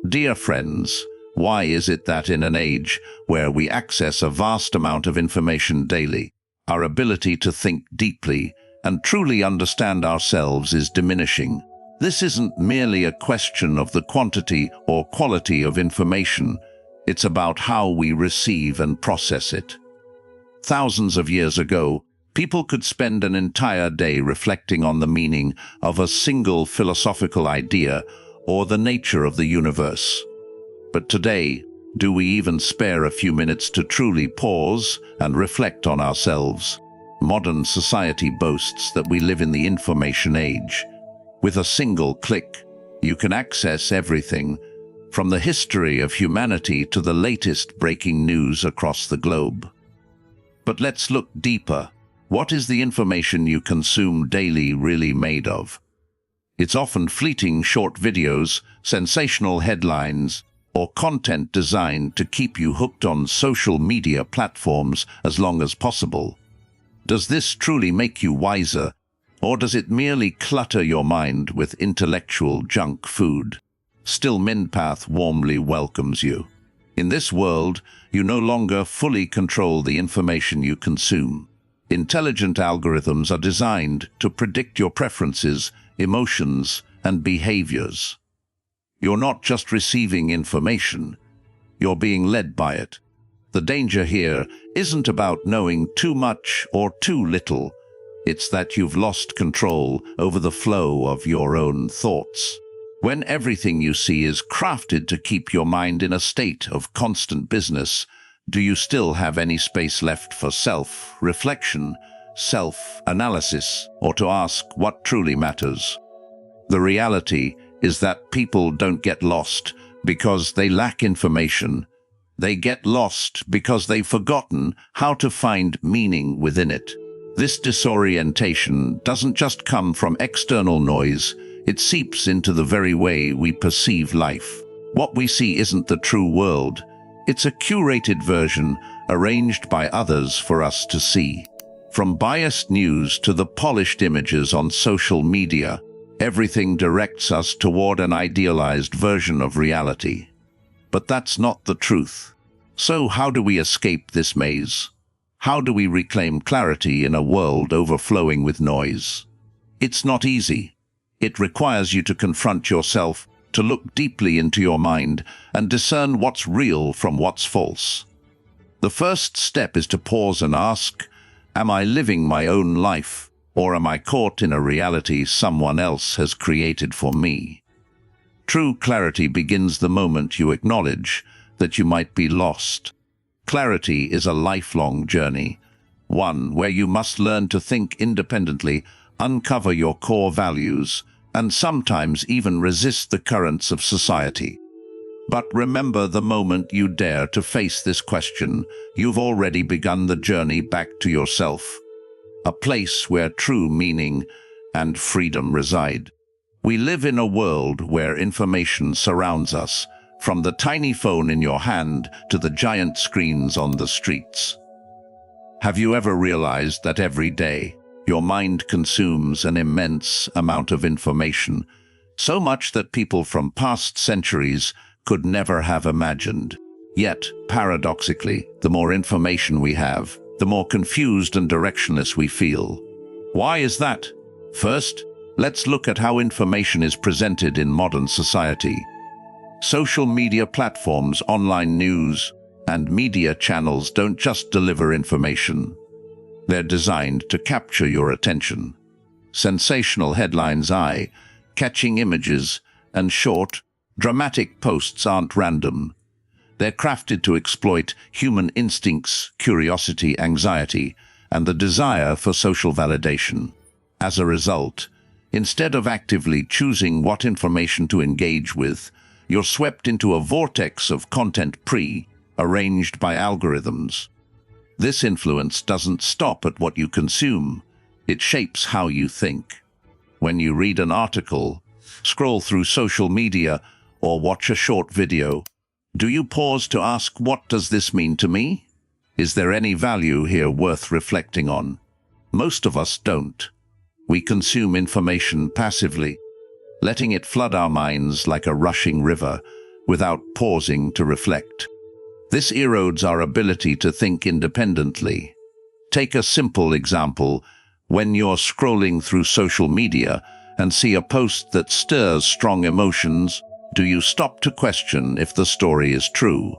Dear friends, why is it that in an age where we access a vast amount of information daily, our ability to think deeply and truly understand ourselves is diminishing? This isn't merely a question of the quantity or quality of information, it's about how we receive and process it. Thousands of years ago, people could spend an entire day reflecting on the meaning of a single philosophical idea or the nature of the universe. But today, do we even spare a few minutes to truly pause and reflect on ourselves? Modern society boasts that we live in the information age. With a single click, you can access everything, from the history of humanity to the latest breaking news across the globe. But let's look deeper. What is the information you consume daily really made of? It's often fleeting short videos, sensational headlines, or content designed to keep you hooked on social media platforms as long as possible. Does this truly make you wiser, or does it merely clutter your mind with intellectual junk food? Still, Mindpath warmly welcomes you. In this world, you no longer fully control the information you consume. Intelligent algorithms are designed to predict your preferences, emotions, and behaviors. You're not just receiving information, you're being led by it. The danger here isn't about knowing too much or too little. It's that you've lost control over the flow of your own thoughts. When everything you see is crafted to keep your mind in a state of constant business, do you still have any space left for self-reflection, self-analysis, or to ask what truly matters? The reality is that people don't get lost because they lack information. They get lost because they've forgotten how to find meaning within it. This disorientation doesn't just come from external noise, it seeps into the very way we perceive life. What we see isn't the true world. It's a curated version arranged by others for us to see. From biased news to the polished images on social media, everything directs us toward an idealized version of reality. But that's not the truth. So how do we escape this maze? How do we reclaim clarity in a world overflowing with noise? It's not easy. It requires you to confront yourself, to look deeply into your mind and discern what's real from what's false. The first step is to pause and ask, am I living my own life, or am I caught in a reality someone else has created for me? True clarity begins the moment you acknowledge that you might be lost. Clarity is a lifelong journey, one where you must learn to think independently, uncover your core values, and sometimes even resist the currents of society. But remember, the moment you dare to face this question, you've already begun the journey back to yourself, a place where true meaning and freedom reside. We live in a world where information surrounds us, from the tiny phone in your hand to the giant screens on the streets. Have you ever realized that every day your mind consumes an immense amount of information, so much that people from past centuries could never have imagined? Yet, paradoxically, the more information we have, the more confused and directionless we feel. Why is that? First, let's look at how information is presented in modern society. Social media platforms, online news, and media channels don't just deliver information. They're designed to capture your attention. Sensational headlines, eye-catching images, and short, dramatic posts aren't random. They're crafted to exploit human instincts, curiosity, anxiety, and the desire for social validation. As a result, instead of actively choosing what information to engage with, you're swept into a vortex of content pre-arranged by algorithms. This influence doesn't stop at what you consume. It shapes how you think. When you read an article, scroll through social media, or watch a short video, do you pause to ask, what does this mean to me? Is there any value here worth reflecting on? Most of us don't. We consume information passively, letting it flood our minds like a rushing river, without pausing to reflect. This erodes our ability to think independently. Take a simple example. When you're scrolling through social media and see a post that stirs strong emotions, do you stop to question if the story is true?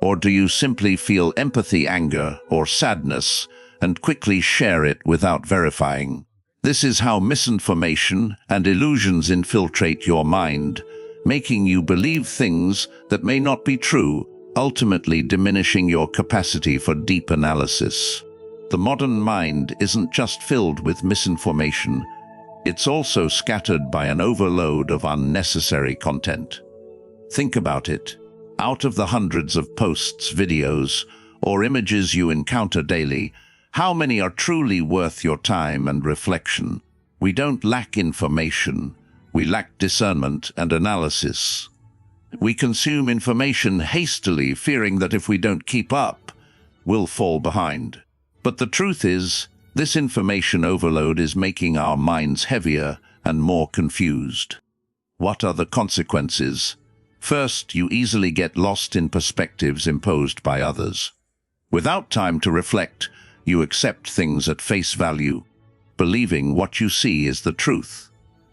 Or do you simply feel empathy, anger, or sadness and quickly share it without verifying? This is how misinformation and illusions infiltrate your mind, making you believe things that may not be true, ultimately diminishing your capacity for deep analysis. The modern mind isn't just filled with misinformation, it's also scattered by an overload of unnecessary content. Think about it. Out of the hundreds of posts, videos, or images you encounter daily, how many are truly worth your time and reflection? We don't lack information, we lack discernment and analysis. We consume information hastily, fearing that if we don't keep up, we'll fall behind. But the truth is, this information overload is making our minds heavier and more confused. What are the consequences? First, you easily get lost in perspectives imposed by others. Without time to reflect, you accept things at face value, believing what you see is the truth.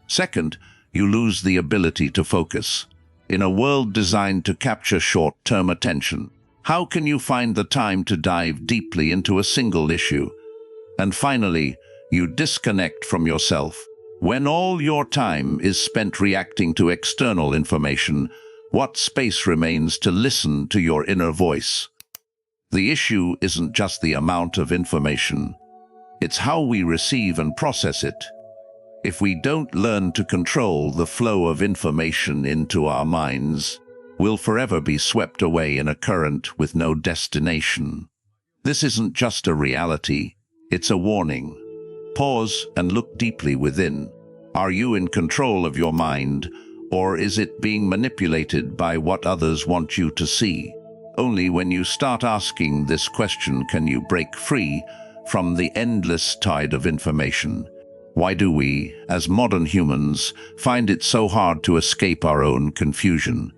Second, you lose the ability to focus. In a world designed to capture short-term attention, how can you find the time to dive deeply into a single issue? And finally, you disconnect from yourself. When all your time is spent reacting to external information, what space remains to listen to your inner voice? The issue isn't just the amount of information, it's how we receive and process it. If we don't learn to control the flow of information into our minds, we'll forever be swept away in a current with no destination. This isn't just a reality, it's a warning. Pause and look deeply within. Are you in control of your mind, or is it being manipulated by what others want you to see? Only when you start asking this question can you break free from the endless tide of information. Why do we, as modern humans, find it so hard to escape our own confusion?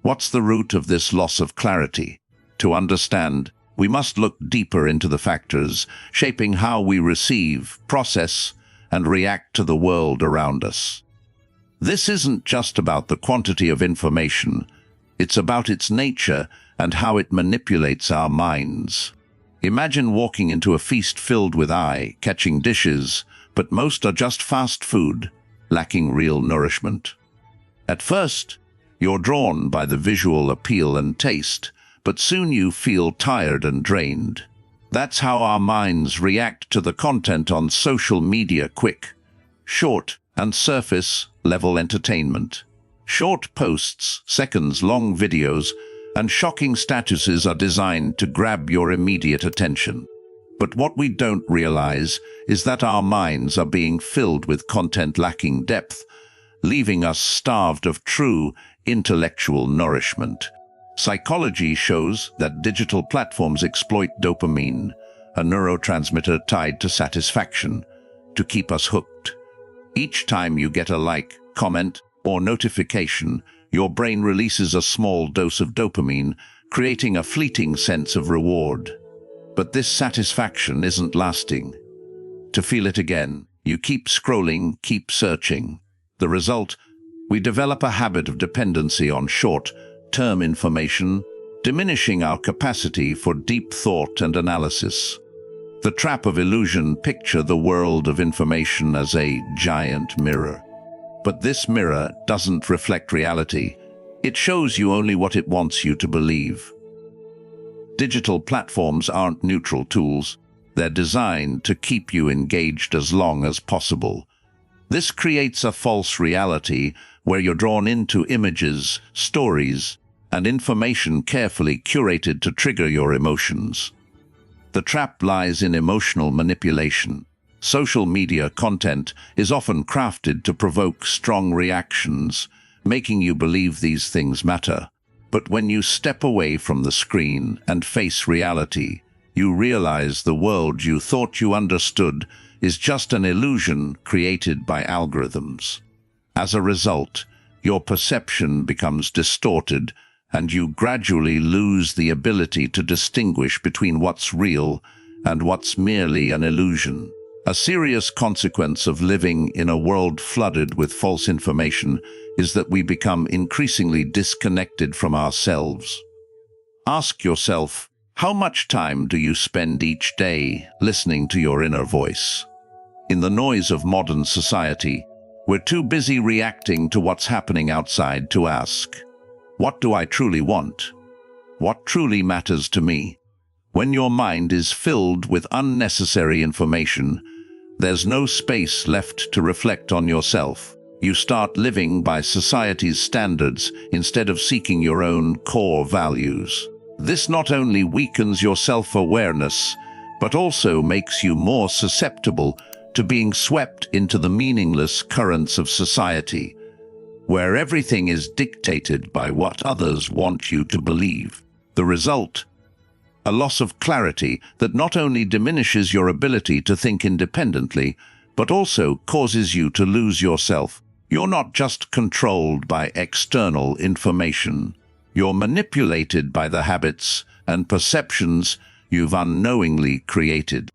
What's the root of this loss of clarity? To understand, we must look deeper into the factors shaping how we receive, process, and react to the world around us. This isn't just about the quantity of information, it's about its nature and how it manipulates our minds. Imagine walking into a feast filled with eye-catching dishes, but most are just fast food, lacking real nourishment. At first, you're drawn by the visual appeal and taste, but soon you feel tired and drained. That's how our minds react to the content on social media: quick, short, and surface-level entertainment. Short posts, seconds-long videos, and shocking statuses are designed to grab your immediate attention. But what we don't realize is that our minds are being filled with content lacking depth, leaving us starved of true intellectual nourishment. Psychology shows that digital platforms exploit dopamine, a neurotransmitter tied to satisfaction, to keep us hooked. Each time you get a like, comment, or notification, your brain releases a small dose of dopamine, creating a fleeting sense of reward. But this satisfaction isn't lasting. To feel it again, you keep scrolling, keep searching. The result? We develop a habit of dependency on short-term information, diminishing our capacity for deep thought and analysis. The trap of illusion: picture the world of information as a giant mirror. But this mirror doesn't reflect reality. It shows you only what it wants you to believe. Digital platforms aren't neutral tools. They're designed to keep you engaged as long as possible. This creates a false reality where you're drawn into images, stories, and information carefully curated to trigger your emotions. The trap lies in emotional manipulation. Social media content is often crafted to provoke strong reactions, making you believe these things matter. But when you step away from the screen and face reality, you realize the world you thought you understood is just an illusion created by algorithms. As a result, your perception becomes distorted, and you gradually lose the ability to distinguish between what's real and what's merely an illusion. A serious consequence of living in a world flooded with false information is that we become increasingly disconnected from ourselves. Ask yourself, how much time do you spend each day listening to your inner voice? In the noise of modern society, we're too busy reacting to what's happening outside to ask, what do I truly want? What truly matters to me? When your mind is filled with unnecessary information, there's no space left to reflect on yourself. You start living by society's standards instead of seeking your own core values. This not only weakens your self-awareness, but also makes you more susceptible to being swept into the meaningless currents of society, where everything is dictated by what others want you to believe. The result? A loss of clarity that not only diminishes your ability to think independently, but also causes you to lose yourself. You're not just controlled by external information. You're manipulated by the habits and perceptions you've unknowingly created.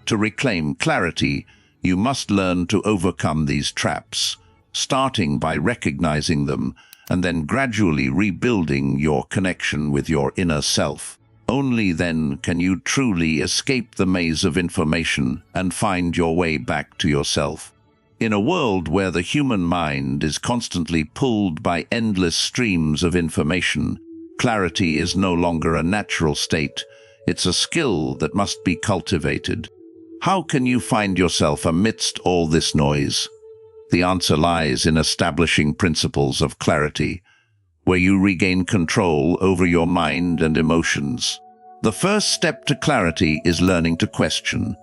To reclaim clarity, you must learn to overcome these traps, starting by recognizing them and then gradually rebuilding your connection with your inner self. Only then can you truly escape the maze of information and find your way back to yourself. In a world where the human mind is constantly pulled by endless streams of information, clarity is no longer a natural state. It's a skill that must be cultivated. How can you find yourself amidst all this noise? The answer lies in establishing principles of clarity, where you regain control over your mind and emotions. The first step to clarity is learning to question.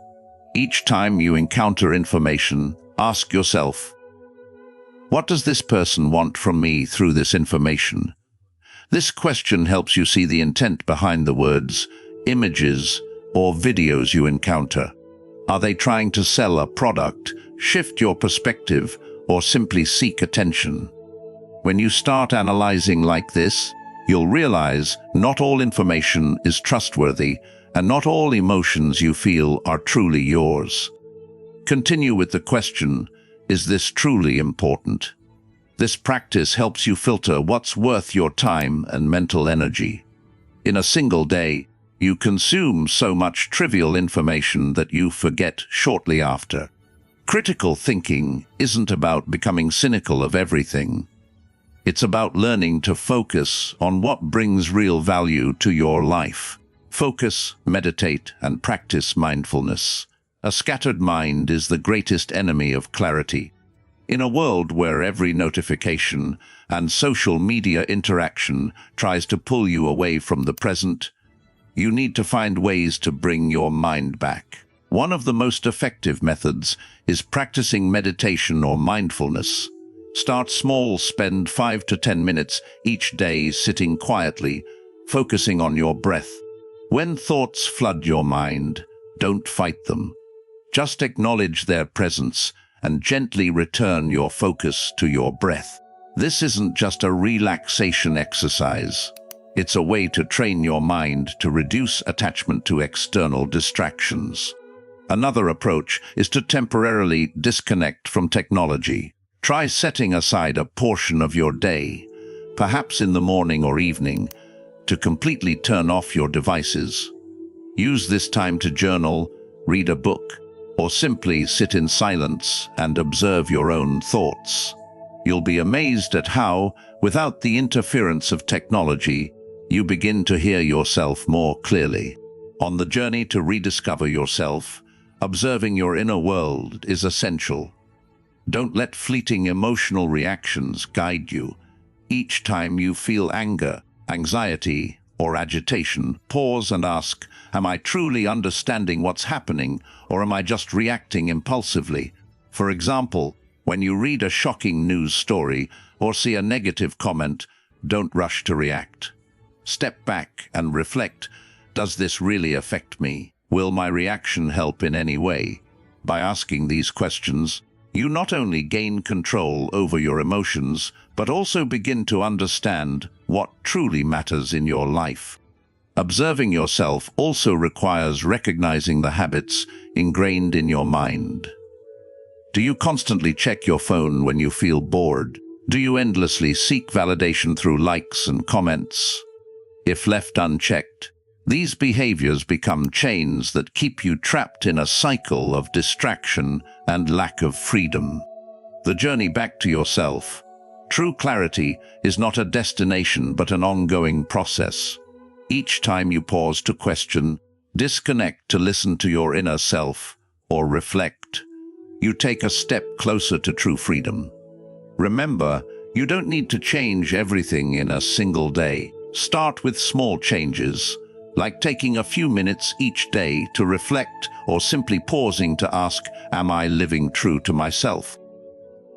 Each time you encounter information, ask yourself, what does this person want from me through this information? This question helps you see the intent behind the words, images, or videos you encounter. Are they trying to sell a product, shift your perspective, or simply seek attention? When you start analyzing like this, you'll realize not all information is trustworthy, and not all emotions you feel are truly yours. Continue with the question, is this truly important? This practice helps you filter what's worth your time and mental energy. In a single day, you consume so much trivial information that you forget shortly after. Critical thinking isn't about becoming cynical of everything. It's about learning to focus on what brings real value to your life. Focus, meditate, and practice mindfulness. A scattered mind is the greatest enemy of clarity. In a world where every notification and social media interaction tries to pull you away from the present, you need to find ways to bring your mind back. One of the most effective methods is practicing meditation or mindfulness. Start small, spend 5 to 10 minutes each day sitting quietly, focusing on your breath. When thoughts flood your mind, don't fight them. Just acknowledge their presence and gently return your focus to your breath. This isn't just a relaxation exercise. It's a way to train your mind to reduce attachment to external distractions. Another approach is to temporarily disconnect from technology. Try setting aside a portion of your day, perhaps in the morning or evening, to completely turn off your devices. Use this time to journal, read a book, or simply sit in silence and observe your own thoughts. You'll be amazed at how, without the interference of technology, you begin to hear yourself more clearly. On the journey to rediscover yourself, observing your inner world is essential. Don't let fleeting emotional reactions guide you. Each time you feel anger, anxiety, or agitation, pause and ask, am I truly understanding what's happening, or am I just reacting impulsively? For example, when you read a shocking news story or see a negative comment, don't rush to react. Step back and reflect, does this really affect me? Will my reaction help in any way? By asking these questions, You not only gain control over your emotions, but also begin to understand what truly matters in your life. Observing yourself also requires recognizing the habits ingrained in your mind. Do you constantly check your phone when you feel bored? Do you endlessly seek validation through likes and comments? If left unchecked, these behaviors become chains that keep you trapped in a cycle of distraction and lack of freedom. The journey back to yourself. True clarity is not a destination but an ongoing process. Each time you pause to question, disconnect to listen to your inner self, or reflect, you take a step closer to true freedom. Remember, you don't need to change everything in a single day. Start with small changes, like taking a few minutes each day to reflect or simply pausing to ask, am I living true to myself?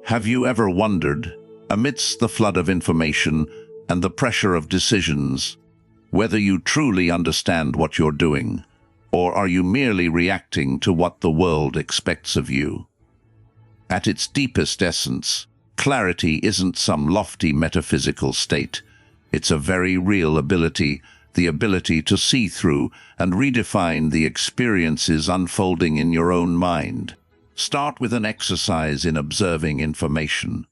Have you ever wondered, amidst the flood of information and the pressure of decisions, whether you truly understand what you're doing, or are you merely reacting to what the world expects of you? At its deepest essence, clarity isn't some lofty metaphysical state. It's a very real ability, the ability to see through and redefine the experiences unfolding in your own mind. Start with an exercise in observing information.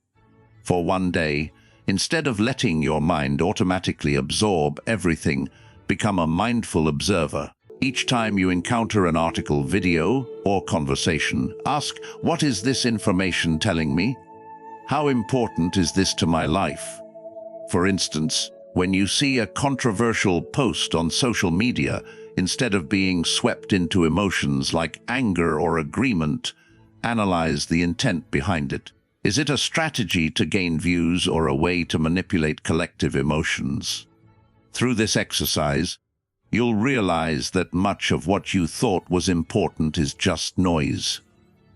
For one day, instead of letting your mind automatically absorb everything, become a mindful observer. Each time you encounter an article, video, or conversation, ask, what is this information telling me? How important is this to my life? For instance, when you see a controversial post on social media, instead of being swept into emotions like anger or agreement, analyze the intent behind it. Is it a strategy to gain views or a way to manipulate collective emotions? Through this exercise, you'll realize that much of what you thought was important is just noise,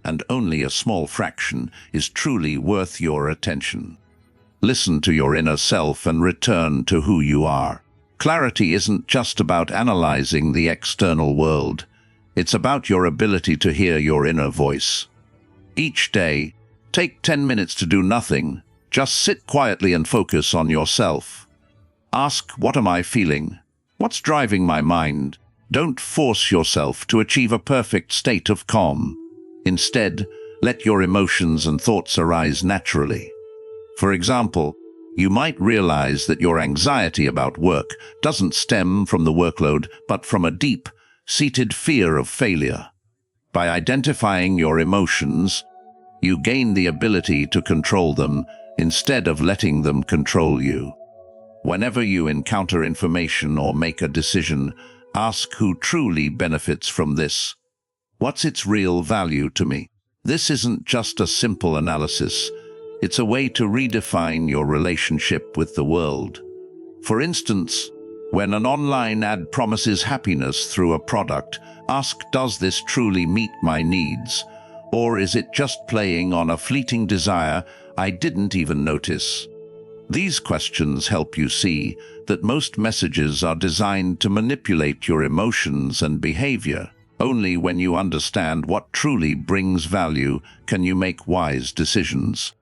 and only a small fraction is truly worth your attention. Listen to your inner self and return to who you are. Clarity isn't just about analyzing the external world. It's about your ability to hear your inner voice. Each day, take 10 minutes to do nothing. Just sit quietly and focus on yourself. Ask, what am I feeling? What's driving my mind? Don't force yourself to achieve a perfect state of calm. Instead, let your emotions and thoughts arise naturally. For example, you might realize that your anxiety about work doesn't stem from the workload, but from a deep-seated fear of failure. By identifying your emotions, you gain the ability to control them instead of letting them control you. Whenever you encounter information or make a decision, ask who truly benefits from this. What's its real value to me? This isn't just a simple analysis. It's a way to redefine your relationship with the world. For instance, when an online ad promises happiness through a product, ask, does this truly meet my needs? Or is it just playing on a fleeting desire I didn't even notice? These questions help you see that most messages are designed to manipulate your emotions and behavior. Only when you understand what truly brings value can you make wise decisions.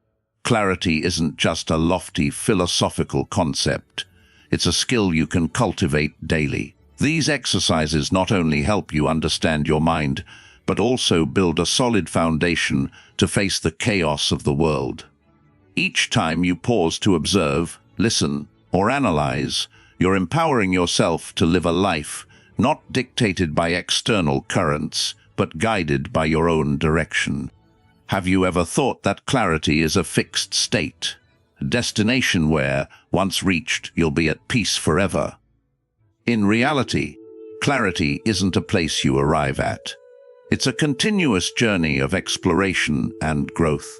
Clarity isn't just a lofty philosophical concept. It's a skill you can cultivate daily. These exercises not only help you understand your mind, but also build a solid foundation to face the chaos of the world. Each time you pause to observe, listen, or analyze, you're empowering yourself to live a life not dictated by external currents, but guided by your own direction. Have you ever thought that clarity is a fixed state, a destination where, once reached, you'll be at peace forever? In reality, clarity isn't a place you arrive at. It's a continuous journey of exploration and growth.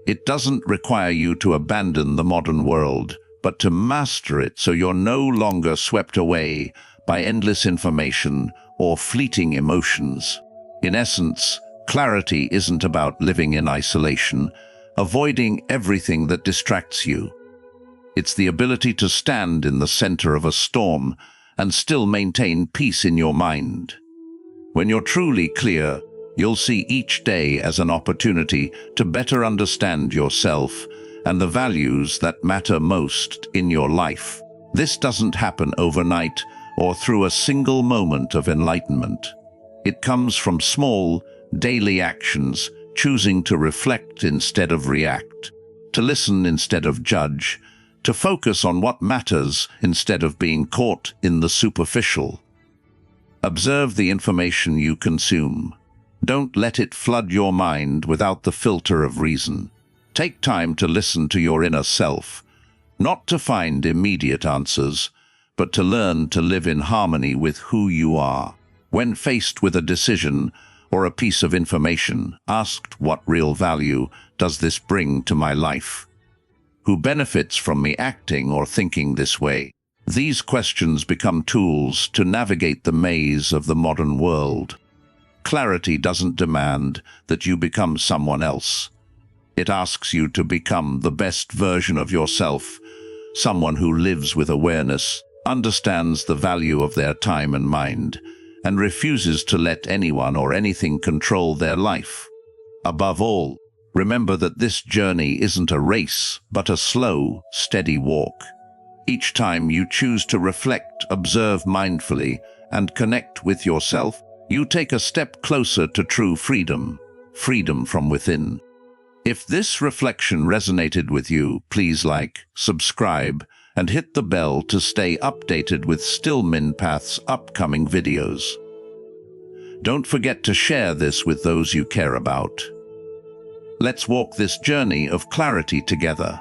It doesn't require you to abandon the modern world, but to master it so you're no longer swept away by endless information or fleeting emotions. In essence, clarity isn't about living in isolation, avoiding everything that distracts you. It's the ability to stand in the center of a storm and still maintain peace in your mind. When you're truly clear, You'll see each day as an opportunity to better understand yourself and the values that matter most in your life. This doesn't happen overnight or through a single moment of enlightenment. It comes from small, daily actions, choosing to reflect instead of react, to listen instead of judge, to focus on what matters instead of being caught in the superficial. Observe the information you consume. Don't let it flood your mind without the filter of reason. Take time to listen to your inner self, not to find immediate answers, but to learn to live in harmony with who you are. When faced with a decision or a piece of information, ask, what real value does this bring to my life? Who benefits from me acting or thinking this way? These questions become tools to navigate the maze of the modern world. Clarity doesn't demand that you become someone else. It asks you to become the best version of yourself, someone who lives with awareness, understands the value of their time and mind, and refuses to let anyone or anything control their life. Above all, remember that this journey isn't a race, but a slow, steady walk. Each time you choose to reflect, observe mindfully, and connect with yourself, you take a step closer to true freedom, freedom from within. If this reflection resonated with you, please like, subscribe, and hit the bell to stay updated with Stoicmind Path's upcoming videos. Don't forget to share this with those you care about. Let's walk this journey of clarity together.